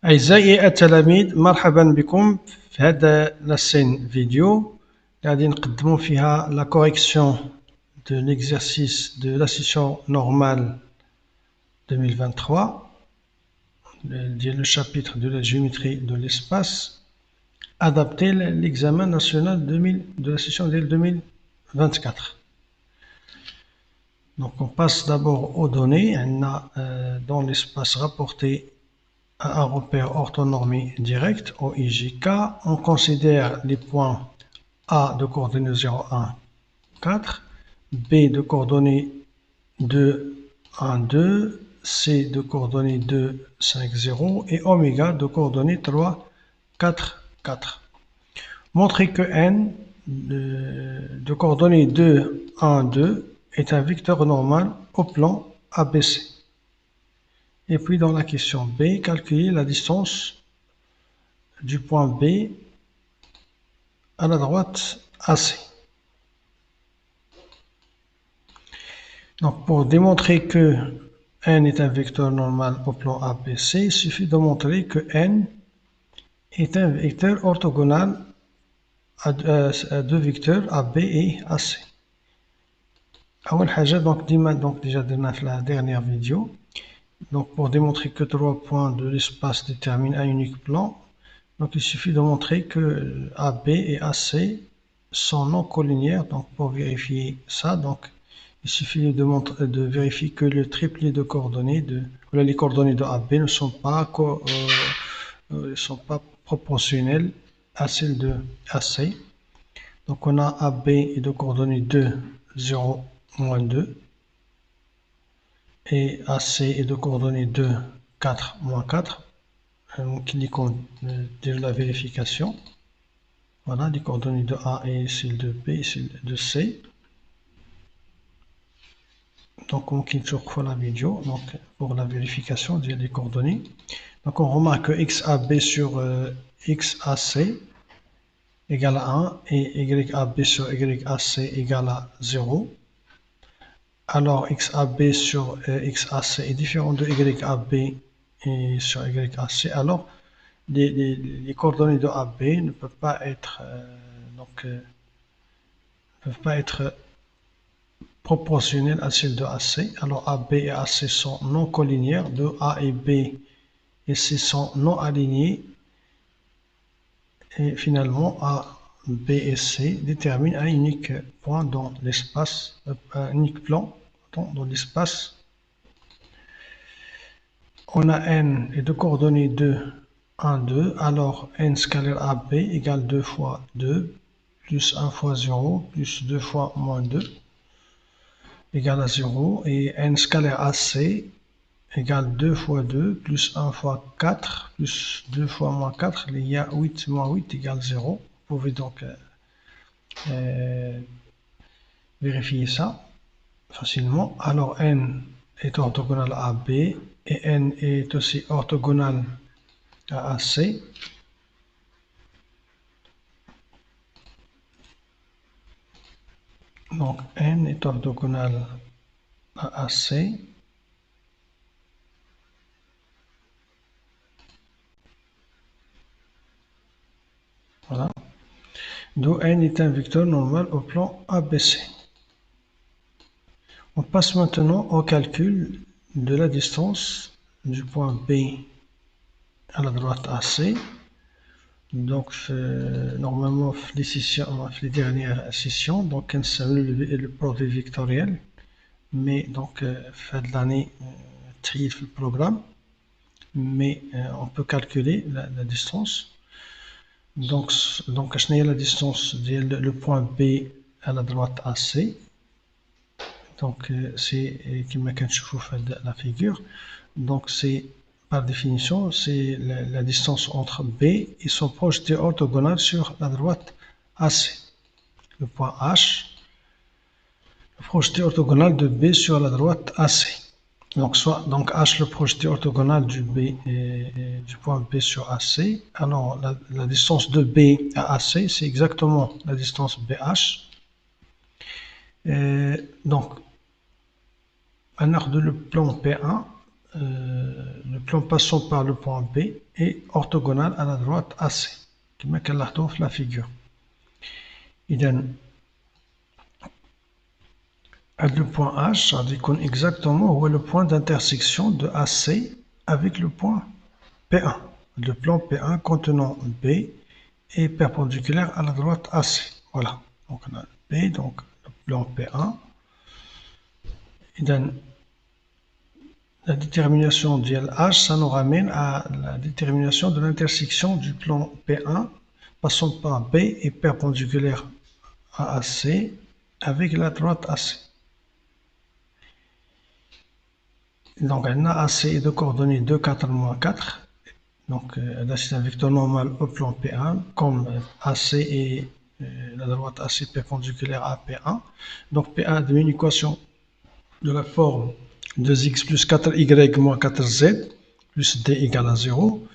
أعزائي التلاميذ، مرحبا بكم في هذا لاسين فيديو غادي نقدمو فيها لا كوريكسيون دو ليكزارسيس دو لا سيسيون نورمال 2023 ديال لو شابيتر دو لا جيومتري دو l'espace adapté l'examen national de la session ديال 2024. Donc on passe d'abord aux données. Dans l'espace rapporté à un repère orthonormé direct, OIJK, on considère les points A de coordonnées 0, 1, 4, B de coordonnées 2, 1, 2, C de coordonnées 2, 5, 0 et oméga de coordonnées 3, 4, 4. Montrer que n de coordonnées 2, 1, 2 est un vecteur normal au plan ABC. Et puis dans la question B, calculer la distance du point B à la droite AC. Donc pour démontrer que n est un vecteur normal au plan ABC, il suffit de montrer que n est un vecteur orthogonal à deux vecteurs AB et AC. أول حاجة déjà درنا في la dernière vidéo. Donc pour démontrer que 3 points de l'espace déterminent un unique plan, donc il suffit de montrer que AB et AC sont non collinéaires. Donc pour vérifier ça, donc il suffit de vérifier que le triplet de coordonnées les coordonnées de AB ne sont pas proportionnelles à celles de AC. Donc on a AB et de coordonnées 2, 0, moins 2. Et AC est de coordonnées 2, 4, moins 4. On clique de la vérification. Voilà, les coordonnées de A et celles de B et celles de C. Donc on clique sur la vidéo donc, pour la vérification des coordonnées. Donc on remarque que XAB sur XAC égale à 1 et YAB sur YAC égale à 0. Alors XAB sur XAC est différent de YAB et sur YAC. Alors les coordonnées de AB ne peuvent pas être proportionnelles à celles de AC. Alors AB et AC sont non collinéaires, de A et B et C sont non alignés. Et finalement A, B et C déterminent un unique point dans l'espace, un unique plan dans l'espace. On a n et de coordonnées 2, 1, 2. Alors n scalaire AB égale 2 fois 2 plus 1 fois 0 plus 2 fois moins 2 égale à 0. Et n scalaire AC égale 2 fois 2 plus 1 fois 4 plus 2 fois moins 4. Il y a 8 moins 8 égale 0. Vous pouvez donc vérifier ça facilement. Alors n est orthogonal à AB et n est aussi orthogonal à AC. Donc n est orthogonal à AC. Voilà. D'où n est un vecteur normal au plan ABC. On passe maintenant au calcul de la distance du point B à la droite AC. Donc normalement les dernières sessions donc on s'appelle le produit vectoriel, mais donc fin de l'année trier le programme, mais on peut calculer la distance. Donc je n'ai la distance le point B à la droite AC. Donc c'est qui m'a fait la figure. Donc c'est par définition c'est la distance entre B et son projeté orthogonal sur la droite AC. Le point H, le projeté orthogonal de B sur la droite AC. Donc H le projeté orthogonal du point B sur AC. Alors la distance de B à AC c'est exactement la distance BH. Donc on a le plan P1. le plan passant par le point B est orthogonal à la droite AC كما كنلاحظوا في la figure. إذا le point H غادي يكون exactement هو le point d'intersection de AC avec le point P1. Le plan P1 contenant B est perpendiculaire à la droite AC. Voilà. Donc on a B, donc le plan P1. إذا la détermination de H, ça nous ramène à la détermination de l'intersection du plan P1 passant par B et perpendiculaire à AC avec la droite AC. Donc, on a AC de coordonnées 2, 4, moins 4. Donc, c'est un vecteur normal au plan P1, comme AC et la droite AC perpendiculaire à P1. Donc, P1 devient une équation de la forme 2x plus 4y moins 4z plus d égale à 0.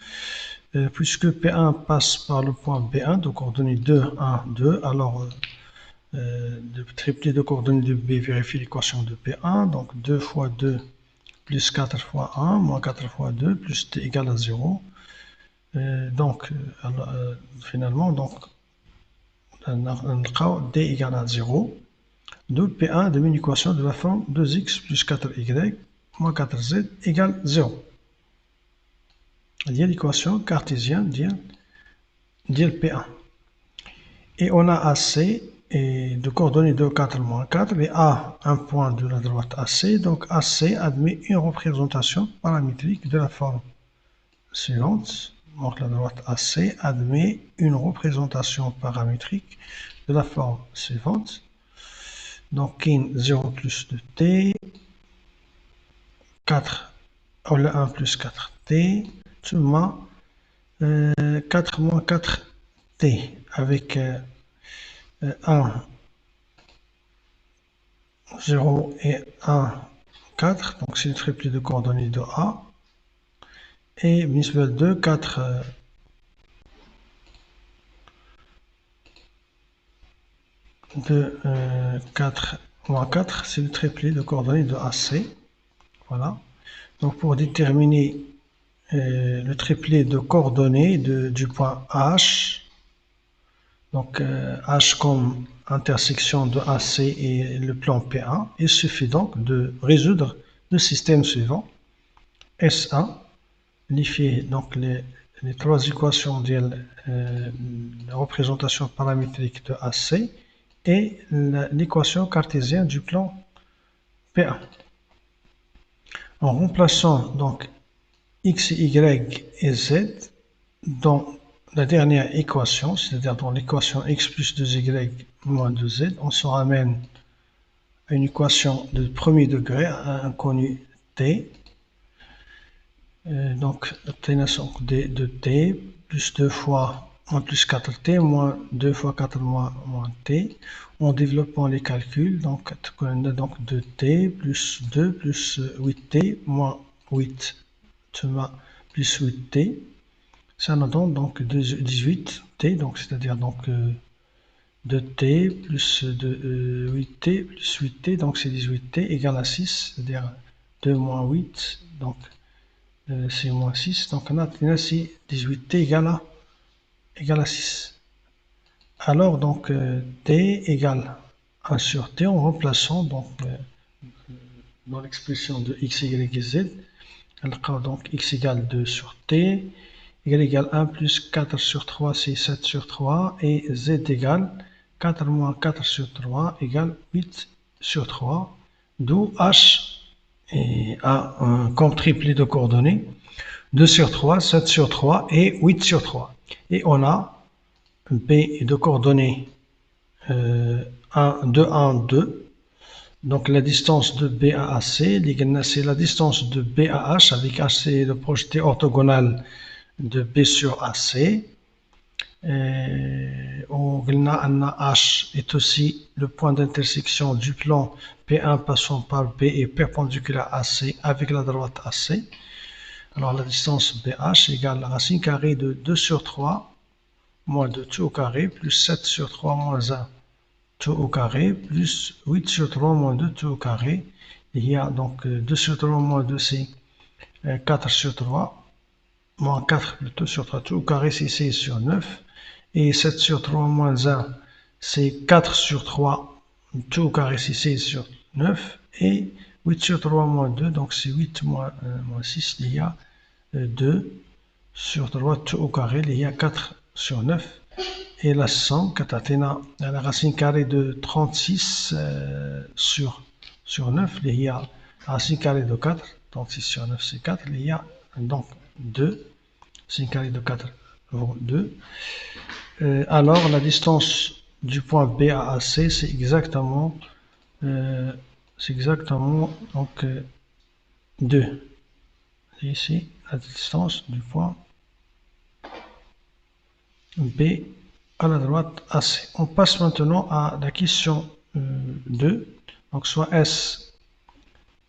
Puisque P1 passe par le point B1 de coordonnées 2, 1, 2, alors le triplet de coordonnées de B vérifie l'équation de P1. Donc 2 fois 2 plus 4 fois 1 moins 4 fois 2 plus d égale à 0. Finalement, on a d égale à 0. Donc P1 devient une équation de la forme 2x plus 4y moins 4z égale 0. C'est l'équation cartésienne de P1. Et on a AC et de coordonnées 2, 4, moins 4, et A, un point de la droite AC. Donc AC admet une représentation paramétrique de la forme suivante. Donc la droite AC admet une représentation paramétrique de la forme suivante. Donc, 0 plus 2t, 4, le 1 plus 4t, seulement 4 moins 4t, avec 1, 0 et 1, 4, donc c'est le triplet de coordonnées de A, et visuel 2, 4, 4 moins 4, c'est le triplet de coordonnées de AC. Voilà. Donc pour déterminer le triplet de coordonnées du point H, donc H comme intersection de AC et le plan P1, il suffit donc de résoudre le système suivant. S1, lifier donc les trois équations de la représentation paramétrique de AC et l'équation cartésienne du plan P1. En remplaçant donc x, y et z dans la dernière équation, c'est-à-dire dans l'équation x plus 2y moins 2z, on se ramène à une équation de premier degré, à un inconnu t. Donc, obtention de t plus 2 fois moins plus 4t moins 2 fois 4 moins t. En développant les calculs, donc on a donc 2t plus 2 plus 8t moins 8 plus 8t. Ça nous donne donc 18t, donc c'est-à-dire donc 2t plus 8t plus 8t, donc c'est 18t égale à 6, c'est-à-dire 2 moins 8, donc c'est moins 6, donc on a ici 18t égale à 6. Alors donc t égale 1 sur t en remplaçant donc dans l'expression de x, y et z, donc x égale 2 sur t, y égale 1 plus 4 sur 3, c'est 7 sur 3, et z égale 4 moins 4 sur 3 égale 8 sur 3, d'où h a comme triplet de coordonnées 2 sur 3, 7 sur 3 et 8 sur 3. Et on a B de coordonnées 2, 1, 2. Donc la distance de B à AC, c'est la distance de B à H, avec H c'est le projeté orthogonal de B sur AC. H est aussi le point d'intersection du plan P1 passant par B et perpendiculaire à AC avec la droite AC. Alors la distance BH égale la racine carrée de 2 sur 3 moins 2 tout au carré plus 7 sur 3 moins 1 tout au carré plus 8 sur 3 moins 2 tout au carré. Il y a donc 2 sur 3 moins 2 c'est 4 sur 3, moins 4 plutôt sur 3, tout au carré c'est 6 sur 9. Et 7 sur 3 moins 1, c'est 4 sur 3, tout au carré c'est 6 sur 9. Et 8 sur 3 moins 2, donc c'est 8 moins 6, il y a 2 sur 3, tout au carré, il y a 4 sur 9. Et la somme, la racine carrée de 36 sur 9, il y a la racine carrée de 4, 36 sur 9 c'est 4, il y a donc 2, racine carrée de 4 vaut 2. Alors la distance du point B à AC, c'est exactement donc 2. Ici, la distance du point B à la droite AC. On passe maintenant à la question 2. Donc soit S,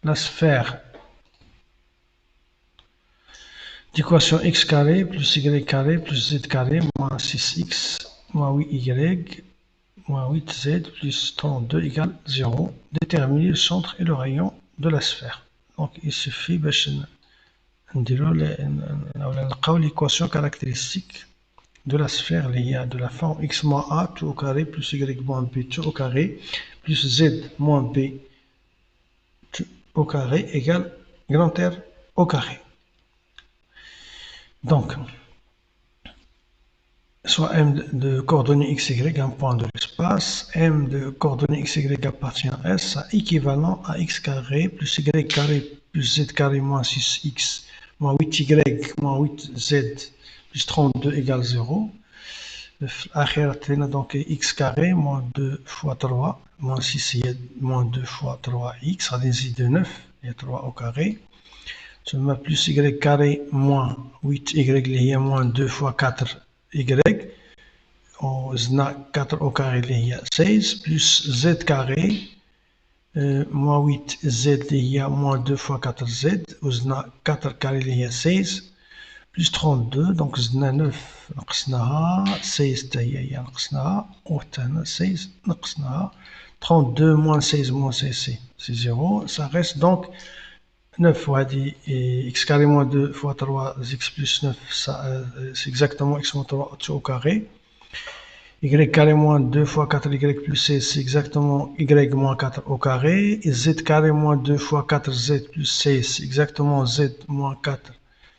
la sphère d'équation x carré plus y carré plus z carré moins 6x moins 8y moins 8z plus 32 égale 0. Déterminer le centre et le rayon de la sphère. Donc il suffit de l'équation caractéristique de la sphère liée de la forme x moins a tout au carré plus y moins b tout au carré plus z moins b tout au carré égale grand R au carré. Donc, soit m de coordonnées x, y, un point de l'espace, m de coordonnées x, y appartient à S, à équivalent à x carré plus y carré plus z carré moins 6x moins 8y moins 8z plus 32 égale 0. Donc x carré moins 2 fois 3 moins 6 moins 2 fois 3x, radicale de 9 et 3 au carré. Je mets plus y carré moins 8y, il y a moins 2 fois 4y. On a 4 au carré, il y a 16, plus z carré, moins 8z, il y a moins 2 fois 4z. On a 4 carré, il y a 16, plus 32, donc on a 9, on a 16, il y a 16, 32 moins 16 c'est 0, ça reste donc 9 fois x carré moins 2 fois 3, x plus 9, c'est exactement x moins 3 au carré. Y carré moins 2 fois 4y plus 16, c'est exactement y moins 4 au carré. Et z carré moins 2 fois 4z plus 16, c'est exactement z moins 4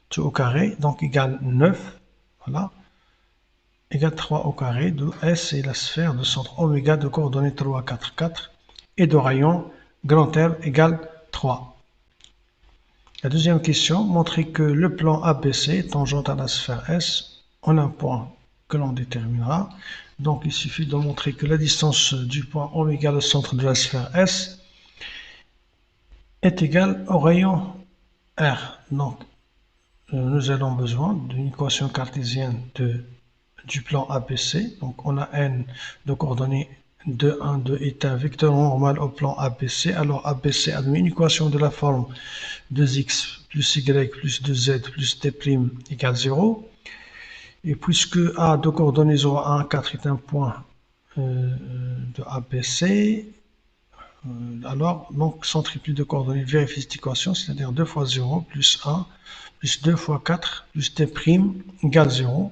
tout au carré. Donc égale 9. Voilà. Égale 3 au carré. D'où S est la sphère de centre oméga de coordonnées 3, 4, 4. Et de rayon grand R égale 3. La deuxième question, montrer que le plan ABC tangent à la sphère S en un point que l'on déterminera. Donc il suffit de montrer que la distance du point oméga, le centre de la sphère S, est égale au rayon R. Donc nous avons besoin d'une équation cartésienne du plan ABC. Donc on a n de coordonnées 2, 1, 2 est un vecteur normal au plan ABC. Alors ABC admet une équation de la forme 2x plus y plus 2z plus d' égale 0. Et puisque A de coordonnées 0, 1, 4 est un point de ABC, alors donc centripule de coordonnées vérifie cette équation, c'est-à-dire 2 fois 0 plus 1 plus 2 fois 4 plus d' égale 0.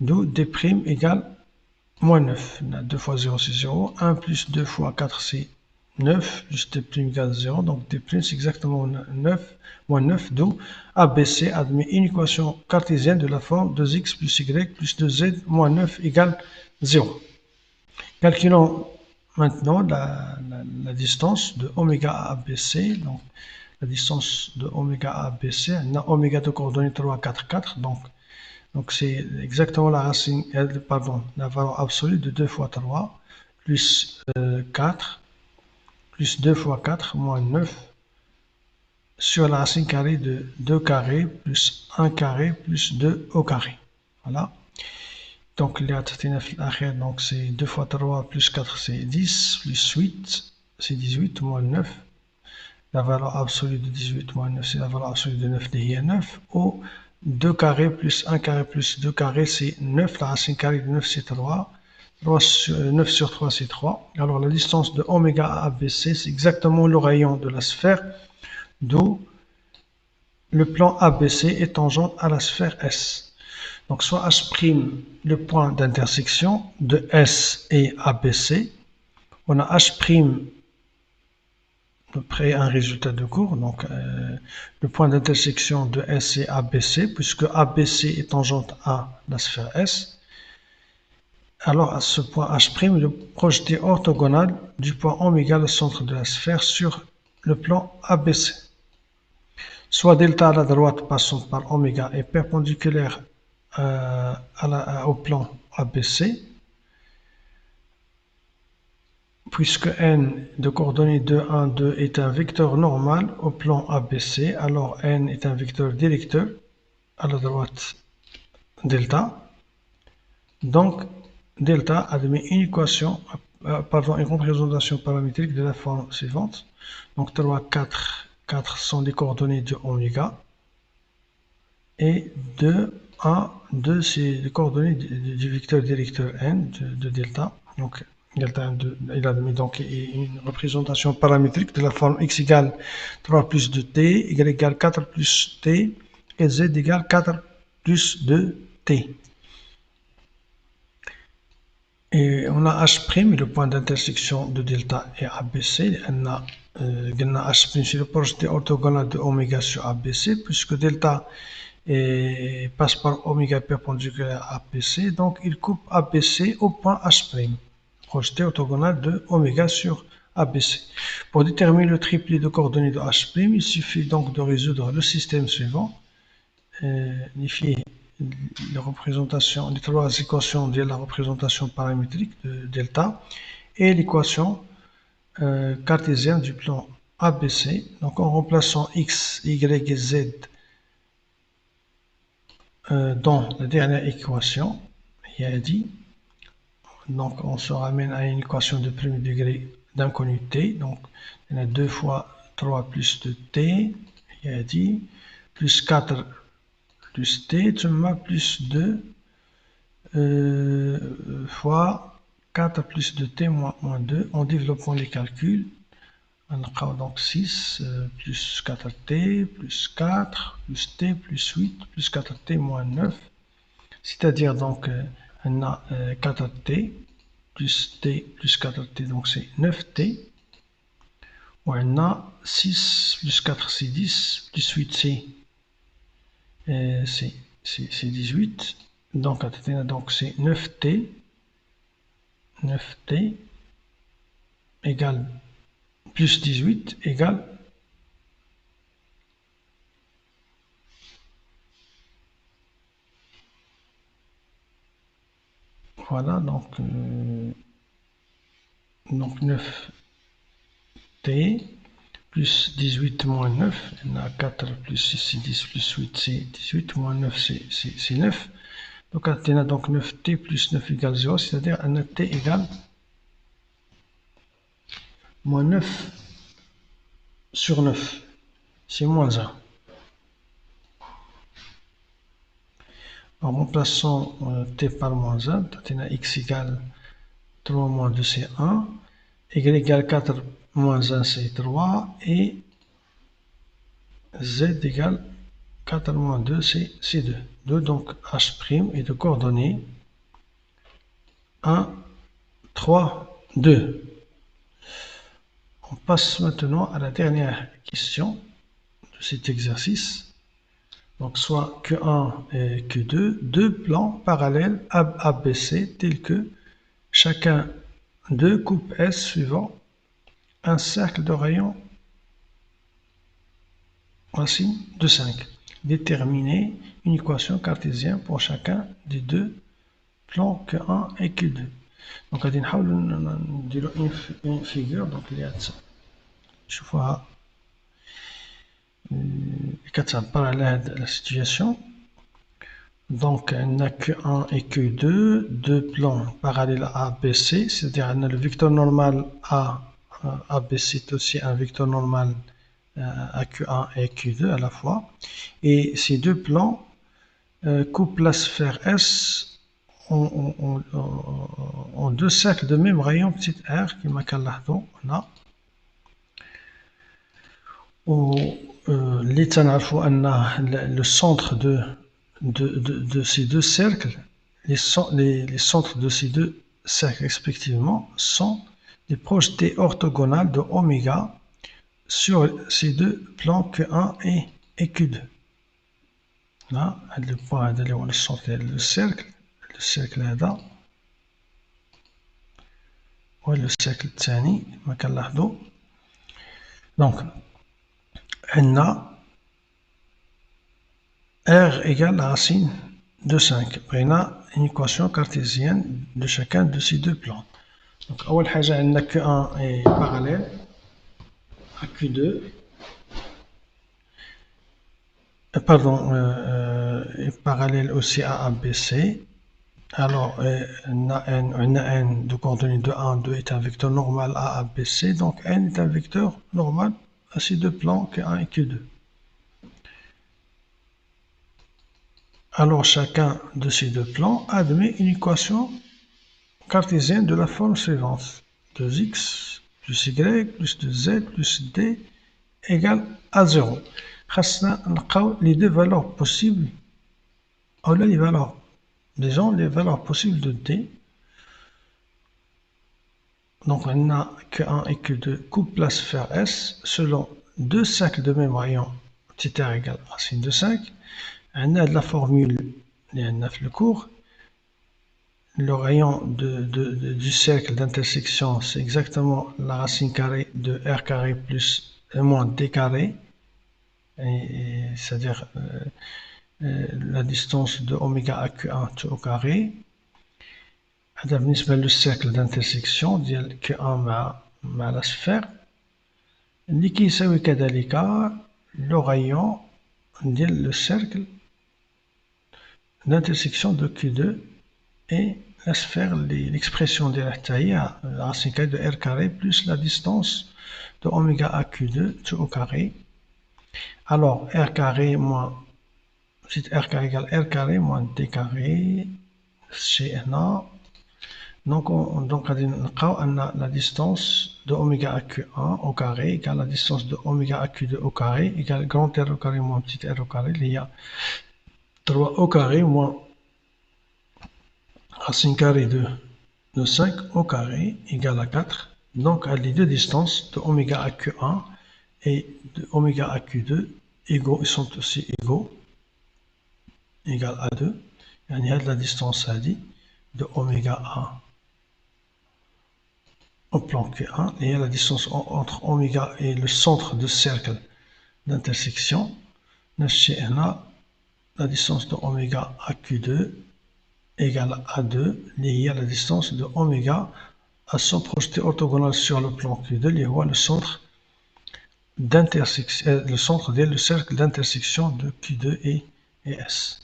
D'où d' égale moins 9. 2 fois 0 c'est 0. 1 plus 2 fois 4 c'est 9 plus d' égale 0. Donc d' c'est exactement 9, moins 9. D'où ABC admet une équation cartésienne de la forme 2x plus y plus 2z moins 9 égale 0. Calculons maintenant la distance de oméga à ABC. Donc la distance de oméga à ABC, on a oméga de coordonnées 3, 4, 4. Donc c'est exactement la racine, la valeur absolue de 2 fois 3 plus 4 plus 2 fois 4 moins 9 sur la racine carrée de 2 carré plus 1 carré plus 2 au carré. Voilà. Donc donc c'est 2 fois 3 plus 4 c'est 10 plus 8 c'est 18 moins 9. La valeur absolue de 18 moins 9 c'est la valeur absolue de 9, il y a 9 au 2 carré plus 1 carré plus 2 carré, c'est 9. La racine carrée de 9, c'est 3. 9 sur 3, c'est 3. Alors, la distance de oméga à ABC, c'est exactement le rayon de la sphère. D'où le plan ABC est tangent à la sphère S. Donc soit H', le point d'intersection de S et ABC. On a H', après un résultat de cours, donc le point d'intersection de S et ABC, puisque ABC est tangente à la sphère S. Alors à ce point H', le projeté orthogonal du point oméga, le centre de la sphère, sur le plan ABC. Soit delta à la droite passant par oméga est perpendiculaire au plan ABC, puisque n de coordonnées 2, 1, 2 est un vecteur normal au plan ABC, alors n est un vecteur directeur à la droite delta. Donc delta admet une équation, une représentation paramétrique de la forme suivante. Donc 3, 4 sont les coordonnées de oméga. Et 2, 1, 2, c'est les coordonnées du vecteur directeur n de delta. Donc, delta 1, 2, il admet donc une représentation paramétrique de la forme x égale 3 plus 2t, y égale 4 plus t, et z égale 4 plus 2t. Et on a H', le point d'intersection de delta et ABC. On a H', c'est le projeté orthogonal de oméga sur ABC, puisque delta passe par oméga perpendiculaire à ABC, donc il coupe ABC au point H', projeté orthogonal de oméga sur ABC. Pour déterminer le triplet de coordonnées de H', il suffit donc de résoudre le système suivant. Les représentations, les trois équations de la représentation paramétrique de delta et l'équation cartésienne du plan ABC. Donc en remplaçant x, y et z dans la dernière équation, il y a dit, donc on se ramène à une équation de premier degré d'inconnu t, donc il y a 2 fois 3 plus 2t, il y a dit, plus 4 plus t, plus 2 fois 4 plus 2t moins 2. En développant les calculs, on a donc 6 plus 4t plus 4 plus t plus 8 plus 4t moins 9. C'est-à-dire donc on a 4t plus t plus 4t, donc c'est 9t. Ou on a 6 plus 4 c'est 10 plus 8 c'est 18. Donc c'est 9t égale plus 18 égale voilà, donc 9t plus 18 moins 9, on a 4 plus 6 c'est 10 plus 8 c'est 18 moins 9 c'est 9. Donc on a donc 9t plus 9 égale 0, c'est-à-dire on a t égale moins 9 sur 9, c'est moins 1. En remplaçant t par moins 1, on a x égale 3 moins 2 c'est 1, y égale 4 moins 1 c'est 3, et z égale 4 moins 2 c'est 2. 2, donc H' est de coordonnées 1, 3, 2. On passe maintenant à la dernière question de cet exercice. Donc soit Q1 et Q2, deux plans parallèles ABC tels que chacun d'eux coupe S suivant un cercle de rayon racine de 5. Déterminer une équation cartésienne pour chacun des deux plans Q1 et Q2. Donc غادي نحاولوا نديروا une figure donc اللي تشوفوها كتعبر على هاد la situation. Donc on a Q1 et Q2, deux plans parallèles à ABC, c'est-à-dire on a le vecteur normal ABC est aussi un vecteur normal à Q1 et Q2 à la fois. Et ces deux plans coupent la sphère S en deux cercles de même rayon petit r qui m'a on a اللي تنعرفوا أن le centre de ces deux cercles, les centres de ces deux cercles respectivement sont des projetés orthogonales de oméga sur ces deux plans Q1 et Q2. Là, le point de le centre le cercle هذا le cercle الثاني كما كنلاحظوا. Donc عندنا R égale la racine de 5. On a une équation cartésienne de chacun de ces deux plans. Donc, أول حاجة عندنا Q1 est parallèle à Q2. Pardon, est parallèle aussi à ABC. Alors, on a n de coordonnées de 1, 2 est un vecteur normal à ABC. Donc, n est un vecteur normal à ces deux plans Q1 et Q2. Alors, chacun de ces deux plans admet une équation cartésienne de la forme suivante. 2x plus y plus 2z plus d égale à 0. Les deux valeurs possibles, ou les valeurs, disons les valeurs possibles de d. Donc, on a Q1 et Q2 couple la sphère S selon deux cercles de même rayon, petit r égale racine de 5. On a de la formule, le cours. Le rayon du cercle d'intersection, c'est exactement la racine carrée de r carré plus moins d carré, c'est-à-dire la distance de oméga à Q1 au carré. Le cercle d'intersection de Q1 مع la sphère. اللي كيساوي كذلك le rayon ديال le cercle d'intersection de Q2 et la sphère, l'expression de la racine carrée de r carré plus la distance de oméga à Q2 tout au carré. Alors, r carré moins, r carré égale r carré moins d carré chez NA. Donc, on a la distance de oméga à Q1 au carré égale la distance de oméga à Q2 au carré égale grand R au carré moins petit r au carré. Il y a 3 au carré moins racine carrée de 5 au carré égale à 4. Donc, les deux distances de oméga à Q1 et de oméga à Q2 égaux, ils sont aussi égaux, égale à 2. Il y a la distance de oméga à au plan Q1 et il y a la distance entre oméga et le centre de cercle d'intersection. La distance de oméga à Q2 égale à 2, lié à la distance de oméga à son projeté orthogonal sur le plan Q2, lié à le centre d'intersection, le cercle d'intersection de Q2 et S.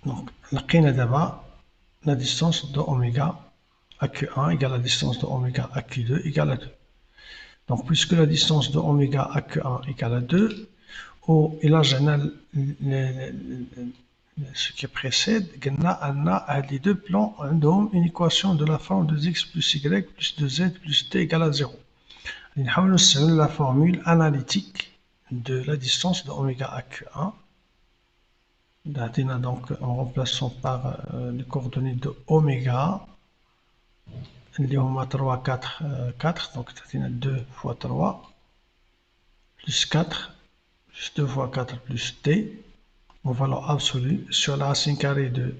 Donc, la distance de oméga à Q1 égale à la distance de oméga à Q2 égale à 2. Donc, puisque la distance de oméga à Q1 égale à 2, et là, j'ai ce qui précède, on a les deux plans, une équation de la forme de x plus y plus 2z plus d égale à 0. C'est la formule analytique de la distance de oméga à Q1. Donc, en remplaçant par les coordonnées de oméga, il y a 3, 4, 4, donc 2 fois 3, plus 4, plus 2 fois 4 plus d, en valeur absolue, sur la racine carrée de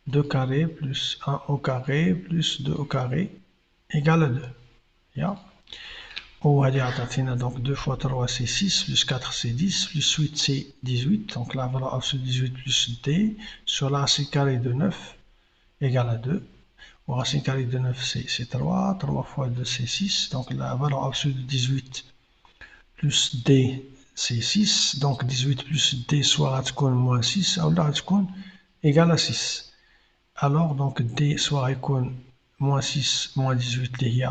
2 carré plus 1 au carré plus 2 au carré égale à 2. Yeah. Donc 2 fois 3 c'est 6, plus 4 c'est 10, plus 8 c'est 18. Donc la valeur absolue 18 plus d sur la racine carrée de 9 égale à 2. La racine carrée de 9 c'est 3, 3 fois 2 c'est 6. Donc la valeur absolue de 18 plus d c'est 6. Donc 18 plus d soit moins 6, ou là égale à 6. Alors donc d soit moins 6 moins 18 d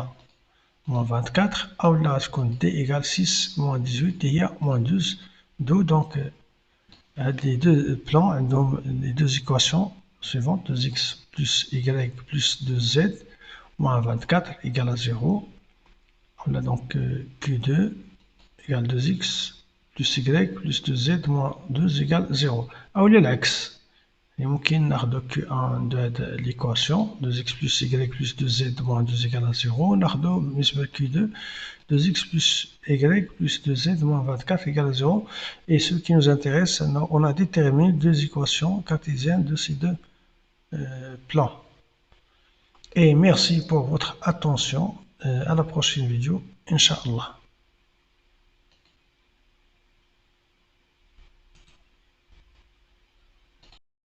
moins 24, ou là d égale 6 moins 18 d moins 12. D'où donc les deux plans, les deux équations suivantes, 2x plus y plus 2z moins 24 égale à 0. On a donc Q2 égale 2x plus y plus 2z moins 2 égale 0. أو للعكس يمكن ناخدو Q1 de l'équation 2x plus y plus 2z moins 2 égale 0 ناخدو بالنسبة Q2 2x plus y plus 2z moins 24 égale 0 et ce qui nous intéresse, on a déterminé deux équations cartésiennes de ces deux plans. Et merci pour votre attention, à la prochaine vidéo, Inch'Allah.